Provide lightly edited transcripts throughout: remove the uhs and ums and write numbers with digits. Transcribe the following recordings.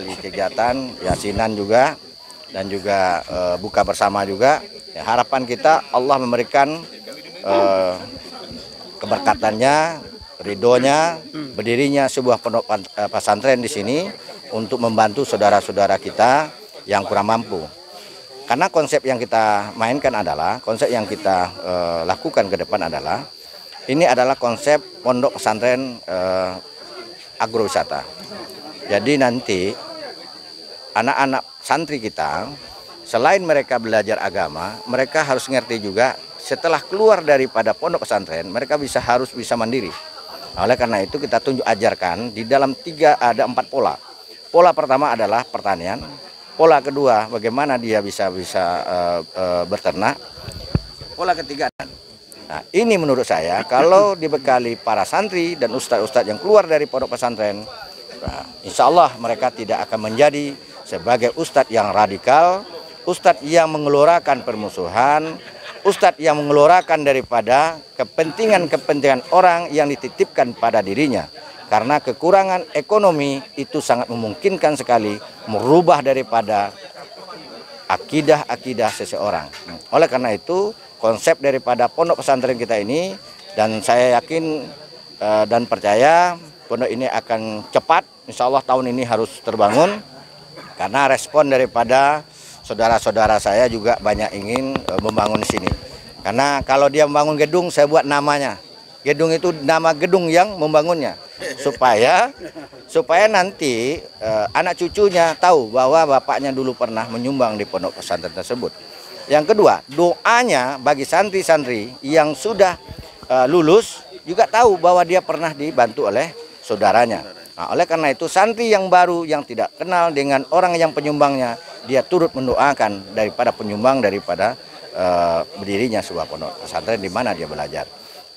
kali kegiatan yasinan juga dan juga buka bersama juga. Ya, harapan kita Allah memberikan keberkatannya, ridhonya, berdirinya sebuah pondok pesantren di sini untuk membantu saudara-saudara kita yang kurang mampu. Karena konsep yang kita mainkan adalah, konsep yang kita lakukan ke depan adalah, ini adalah konsep pondok pesantren agrowisata. Jadi nanti anak-anak santri kita, selain mereka belajar agama, mereka harus ngerti juga setelah keluar daripada pondok pesantren, mereka harus bisa mandiri. Oleh karena itu kita ajarkan di dalam ada 4 pola. Pola pertama adalah pertanian. Pola kedua bagaimana dia bisa berternak. Pola ketiga. Nah, ini menurut saya kalau dibekali para santri dan ustadz-ustadz yang keluar dari pondok pesantren, nah, insya Allah mereka tidak akan menjadi sebagai ustadz yang radikal, ustadz yang mengeluarkan permusuhan, ustadz yang mengeluarkan daripada kepentingan-kepentingan orang yang dititipkan pada dirinya. Karena kekurangan ekonomi itu sangat memungkinkan sekali merubah daripada akidah-akidah seseorang. Oleh karena itu konsep daripada pondok pesantren kita ini, dan saya yakin dan percaya pondok ini akan cepat, insya Allah tahun ini harus terbangun. Karena respon daripada saudara-saudara saya juga banyak ingin membangun di sini. Karena kalau dia membangun gedung, saya buat namanya. Gedung itu nama gedung yang membangunnya. Supaya nanti anak cucunya tahu bahwa bapaknya dulu pernah menyumbang di pondok pesantren tersebut. Yang kedua, doanya bagi santri-santri yang sudah lulus juga tahu bahwa dia pernah dibantu oleh saudaranya. Nah, oleh karena itu santri yang baru yang tidak kenal dengan orang yang penyumbangnya, dia turut mendoakan daripada penyumbang daripada berdirinya sebuah pondok pesantren di mana dia belajar.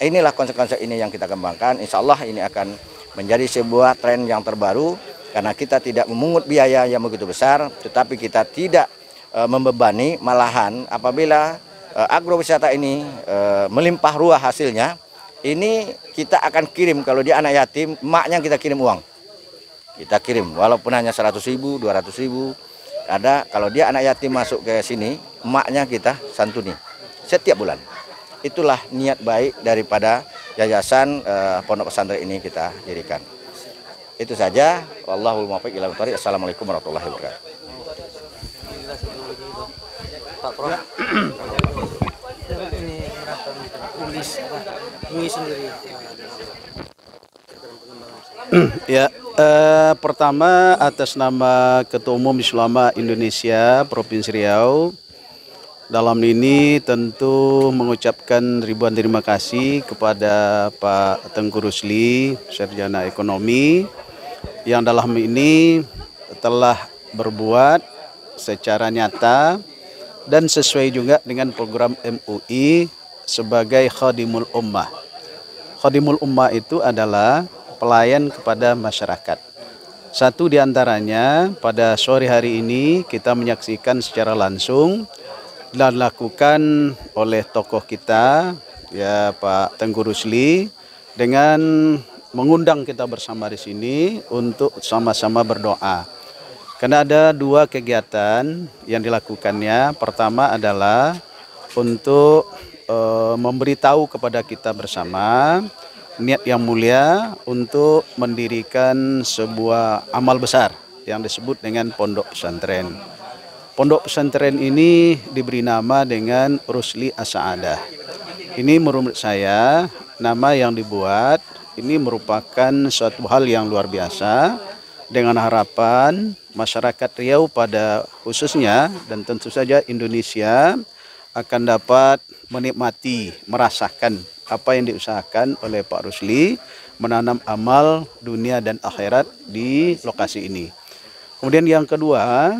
Inilah konsep-konsep ini yang kita kembangkan. Insya Allah ini akan menjadi sebuah tren yang terbaru karena kita tidak memungut biaya yang begitu besar, tetapi kita tidak membebani, malahan apabila agrowisata ini melimpah ruah hasilnya, ini kita akan kirim. Kalau dia anak yatim, emaknya kita kirim uang. Kita kirim walaupun hanya 100.000, 200.000. Ada kalau dia anak yatim masuk ke sini, emaknya kita santuni setiap bulan. Itulah niat baik daripada yayasan pondok pesantren ini kita dirikan. Itu saja. Wallahul muwaffiq ila thoriq. Assalamualaikum warahmatullahi wabarakatuh. Pak Prof. Ini tulis sendiri. Ya, pertama atas nama Ketua Umum Ulama Indonesia Provinsi Riau, dalam ini tentu mengucapkan ribuan terima kasih kepada Pak Tengku Rusli, Sarjana Ekonomi, yang dalam ini telah berbuat secara nyata dan sesuai juga dengan program MUI sebagai Khadimul Ummah. Khadimul Ummah itu adalah pelayan kepada masyarakat. Satu di antaranya pada sore hari ini kita menyaksikan secara langsung dan dilakukan oleh tokoh kita, ya Pak Tengku Rusli, dengan mengundang kita bersama di sini untuk sama-sama berdoa. Karena ada 2 kegiatan yang dilakukannya. Pertama adalah untuk memberitahu kepada kita bersama niat yang mulia untuk mendirikan sebuah amal besar yang disebut dengan pondok pesantren. Pondok pesantren ini diberi nama dengan Rusli As-Sa'adah. Ini menurut saya nama yang dibuat ini merupakan suatu hal yang luar biasa, dengan harapan masyarakat Riau pada khususnya dan tentu saja Indonesia akan dapat menikmati, merasakan apa yang diusahakan oleh Pak Rusli, menanam amal dunia dan akhirat di lokasi ini. Kemudian yang kedua,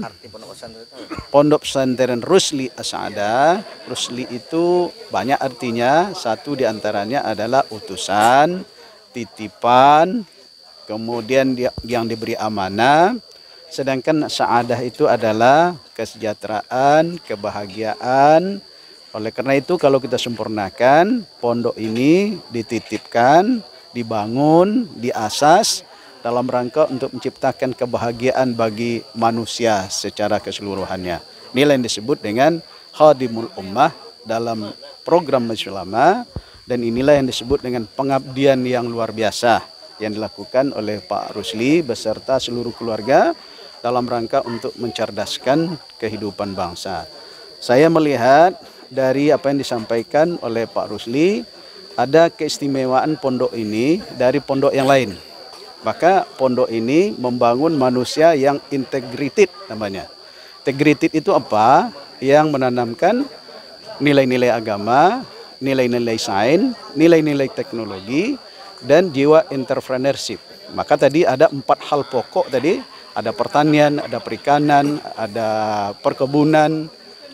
pondok pesantren Rusli As-Sa'adah. Rusli itu banyak artinya. Satu diantaranya adalah utusan, titipan, kemudian yang diberi amanah. Sedangkan Sa'adah itu adalah kesejahteraan, kebahagiaan. Oleh karena itu kalau kita sempurnakan, pondok ini dititipkan, dibangun, diasas dalam rangka untuk menciptakan kebahagiaan bagi manusia secara keseluruhannya. Inilah yang disebut dengan Khadimul Ummah dalam program Majelis Ulama, dan inilah yang disebut dengan pengabdian yang luar biasa yang dilakukan oleh Pak Rusli beserta seluruh keluarga dalam rangka untuk mencerdaskan kehidupan bangsa. Saya melihat dari apa yang disampaikan oleh Pak Rusli, ada keistimewaan pondok ini dari pondok yang lain. Maka pondok ini membangun manusia yang integrated namanya. Integrated itu apa? Yang menanamkan nilai-nilai agama, nilai-nilai sains, nilai-nilai teknologi, dan jiwa entrepreneurship. Maka tadi ada 4 hal pokok tadi, ada pertanian, ada perikanan, ada perkebunan,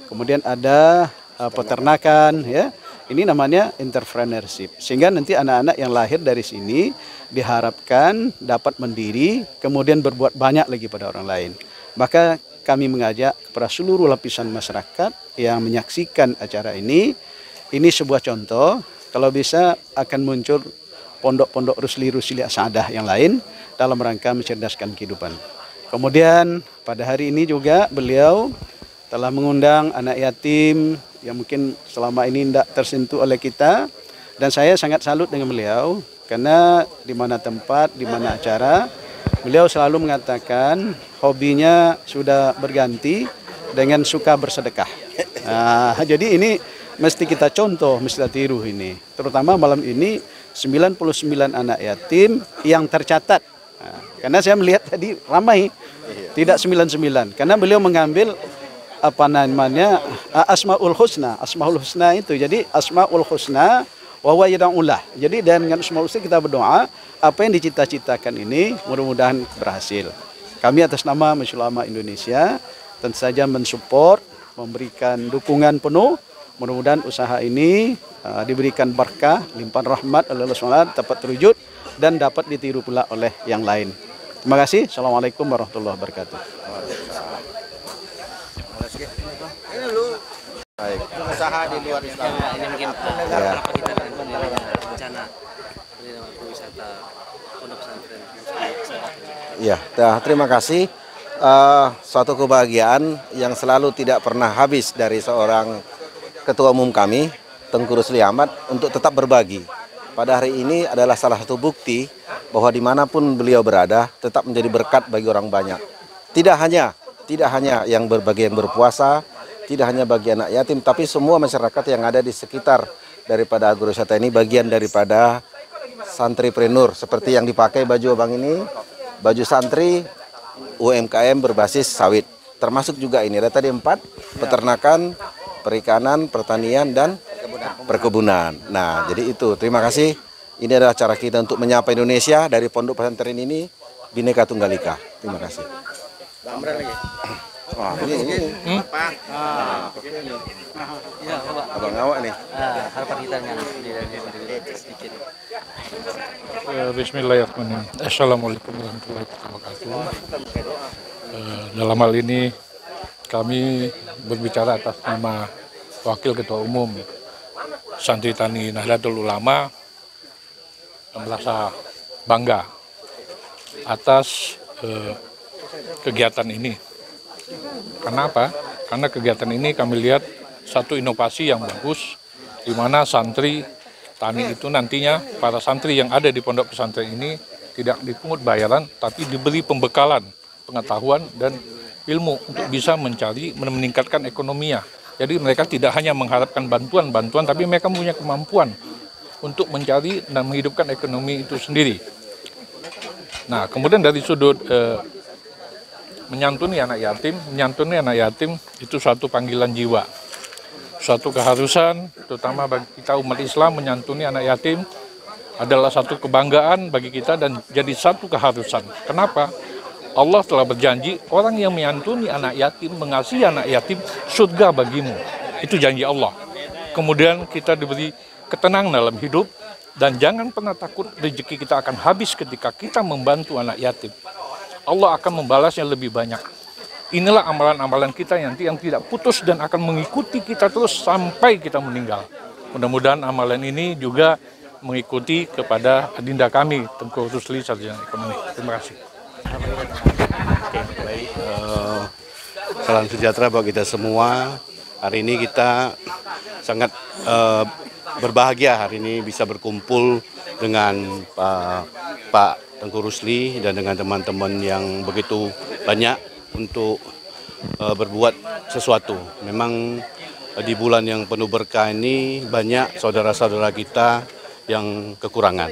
kemudian ada peternakan, ya. Ini namanya entrepreneurship. Sehingga nanti anak-anak yang lahir dari sini diharapkan dapat mandiri, kemudian berbuat banyak lagi pada orang lain. Maka kami mengajak kepada seluruh lapisan masyarakat yang menyaksikan acara ini sebuah contoh, kalau bisa akan muncul pondok-pondok Rusli Asadah yang lain dalam rangka mencerdaskan kehidupan. Kemudian pada hari ini juga beliau telah mengundang anak yatim yang mungkin selama ini tidak tersentuh oleh kita, dan saya sangat salut dengan beliau karena di mana tempat, di mana acara, beliau selalu mengatakan hobinya sudah berganti dengan suka bersedekah. Nah, jadi ini mesti kita contoh, mesti kita tiru ini. Terutama malam ini 99 anak yatim yang tercatat. Nah, karena saya melihat tadi ramai, tidak 99, karena beliau mengambil apa namanya Asmaul Husna itu. Jadi Asmaul Husna wa huwa yad'ulah. Jadi dengan Asmaul Husna kita berdoa apa yang dicita-citakan ini mudah-mudahan berhasil. Kami atas nama Majelis Ulama Indonesia tentu saja mensupport, memberikan dukungan penuh. Mudah-mudahan usaha ini diberikan berkah, limpahan rahmat oleh Allah SWT, dapat terwujud dan dapat ditiru pula oleh yang lain. Terima kasih. Assalamualaikum warahmatullahi wabarakatuh. Baik, usaha di luar Islam. Ini mungkin apa kita akan rencana wisata pondok pesantren. Ya, terima kasih. Suatu kebahagiaan yang selalu tidak pernah habis dari seorang ketua umum kami, Tengku Rusli Ahmad, untuk tetap berbagi. Pada hari ini adalah salah satu bukti bahwa dimanapun beliau berada, tetap menjadi berkat bagi orang banyak. Tidak hanya yang berbagi, yang berpuasa, tidak hanya bagi anak yatim, tapi semua masyarakat yang ada di sekitar daripada agrowisata ini bagian daripada santripreneur, seperti yang dipakai baju abang ini, baju santri UMKM berbasis sawit. Termasuk juga ini, ada tadi 4, peternakan, perikanan, pertanian, dan perkebunan. Nah, jadi itu, terima kasih. Ini adalah cara kita untuk menyapa Indonesia dari pondok pesantren ini, Bhinneka Tunggal Ika. Terima kasih. Wah, ini. Ya, Bapak. Abang awak nih. Harapan kita dengan sedikit. Bismillahirrahmanirrahim. Assalamualaikum warahmatullahi wabarakatuh. Dalam hal ini kami berbicara atas nama Wakil Ketua Umum Santri Tani Nahdlatul Ulama, merasa bangga atas kegiatan ini. Kenapa? Karena kegiatan ini kami lihat satu inovasi yang bagus, di mana santri tani itu nantinya, para santri yang ada di pondok pesantren ini tidak dipungut bayaran, tapi diberi pembekalan, pengetahuan, dan ilmu untuk bisa mencari, meningkatkan ekonominya. Jadi mereka tidak hanya mengharapkan bantuan-bantuan, tapi mereka punya kemampuan untuk mencari dan menghidupkan ekonomi itu sendiri. Nah, kemudian dari sudut menyantuni anak yatim itu suatu panggilan jiwa, suatu keharusan, terutama bagi kita umat Islam. Menyantuni anak yatim adalah satu kebanggaan bagi kita dan jadi satu keharusan. Kenapa? Allah telah berjanji, orang yang menyantuni anak yatim, mengasihi anak yatim, surga bagimu. Itu janji Allah. Kemudian kita diberi ketenangan dalam hidup, dan jangan pernah takut rezeki kita akan habis ketika kita membantu anak yatim. Allah akan membalasnya lebih banyak. Inilah amalan-amalan kita yang tidak putus dan akan mengikuti kita terus sampai kita meninggal. Mudah-mudahan amalan ini juga mengikuti kepada adinda kami, Tengku Rusli, Sarjana Ekonomi. Terima kasih. Oke, baik. Salam sejahtera buat kita semua. Hari ini kita sangat berbahagia hari ini bisa berkumpul dengan Pak Tengku Rusli dan dengan teman-teman yang begitu banyak untuk berbuat sesuatu. Memang di bulan yang penuh berkah ini banyak saudara-saudara kita yang kekurangan.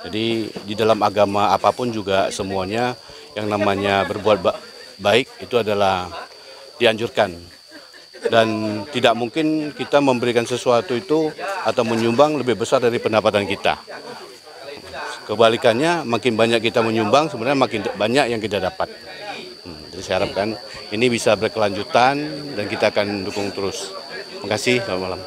Jadi di dalam agama apapun juga semuanya yang namanya berbuat baik itu adalah dianjurkan. Dan tidak mungkin kita memberikan sesuatu itu atau menyumbang lebih besar dari pendapatan kita. Kebalikannya, makin banyak kita menyumbang, sebenarnya makin banyak yang kita dapat. Jadi saya harapkan ini bisa berkelanjutan dan kita akan dukung terus. Terima kasih, selamat malam.